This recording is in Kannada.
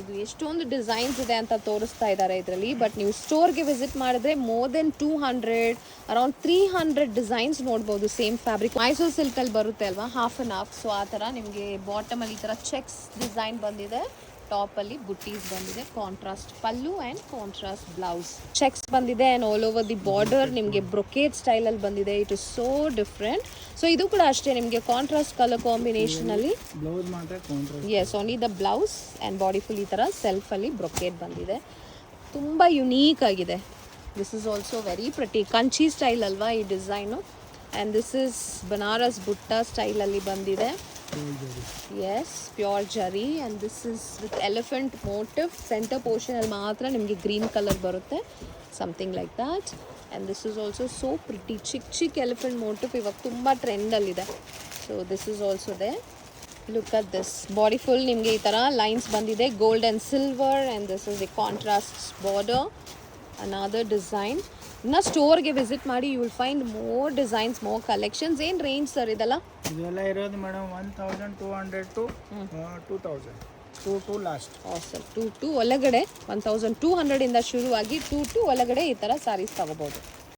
ಇದು ಎಷ್ಟೊಂದು ಡಿಸೈನ್ಸ್ ಇದೆ ಅಂತ ತೋರಿಸ್ತಾ ಇದ್ದಾರೆ ಇದರಲ್ಲಿ. ಬಟ್ ನೀವು ಸ್ಟೋರ್ಗೆ ವಿಸಿಟ್ ಮಾಡಿದ್ರೆ ಮೋರ್ ದೆನ್ 200 ಅರೌಂಡ್ 300 ಡಿಸೈನ್ಸ್ ನೋಡ್ಬೋದು. ಸೇಮ್ ಫ್ಯಾಬ್ರಿಕ್ ಮೈಸೂರು ಸಿಲ್ಕಲ್ಲಿ ಬರುತ್ತೆ ಅಲ್ವಾ, ಹಾಫ್ ಆ್ಯಂಡ್ ಹಾಫ್. ಸೊ ಆ ಥರ ನಿಮಗೆ ಬಾಟಮಲ್ಲಿ ಈ ಥರ ಚೆಕ್ಸ್ ಡಿಸೈನ್ ಬಂದಿದೆ, ಟಾಪಲ್ಲಿ ಬುಟ್ಟೀಸ್ ಬಂದಿದೆ, contrast pallu and contrast blouse, checks ಬಂದಿದೆ and all over the border ನಿಮಗೆ ಬ್ರೊಕೇಟ್ ಸ್ಟೈಲಲ್ಲಿ ಬಂದಿದೆ. It is so different. So ಇದು ಕೂಡ ಅಷ್ಟೇ ನಿಮಗೆ ಕಾಂಟ್ರಾಸ್ಟ್ ಕಲರ್ ಕಾಂಬಿನೇಷನಲ್ಲಿ ಬ್ಲೌಸ್ ಮಾತ್ರ contrast. Yes, only the blouse and body full ಈ ಥರ ಸೆಲ್ಫಲ್ಲಿ ಬ್ರೊಕೇಟ್ ಬಂದಿದೆ. ತುಂಬ ಯುನೀಕ್ ಆಗಿದೆ. This is also very pretty Kanchi style ಅಲ್ವಾ ಈ design. And this is Banaras butta ಸ್ಟೈಲಲ್ಲಿ ಬಂದಿದೆ. ಎಸ್, ಪ್ಯೂರ್ ಜರಿ. And this is with elephant motif. Centre ಪೋರ್ಷನಲ್ಲಿ ಮಾತ್ರ ನಿಮಗೆ ಗ್ರೀನ್ ಕಲರ್ ಬರುತ್ತೆ, something like that. And this is also so pretty. ಚಿಕ್ಕ ಎಲಿಫೆಂಟ್ ಮೋಟಿವ್ ಇವಾಗ ತುಂಬ ಟ್ರೆಂಡಲ್ಲಿದೆ. So this is also they. Look at this body full ನಿಮಗೆ ಈ ಥರ ಲೈನ್ಸ್ ಬಂದಿದೆ, gold and silver. And this is a contrast border. Another design. ಇನ್ನು ಸ್ಟೋರ್ಗೆ ವಿಸಿಟ್ ಮಾಡಿ, you will find more designs, more collections. ಏನು ರೇಂಜ್ ಸರ್ ಇದೆಲ್ಲ? ಇದೆಲ್ಲ ಇರೋದು ಮೇಡಮ್ 1200 ಟು 2000, 2 ಲಾಸ್ಟ್. ಸರ್ 2 ಒಳಗಡೆ 1200 ಇಂದ ಶುರುವಾಗಿ 2 ಒಳಗಡೆ ಈ ಥರ ಸ್ಯಾರೀಸ್ ತಗೋಬೋದು.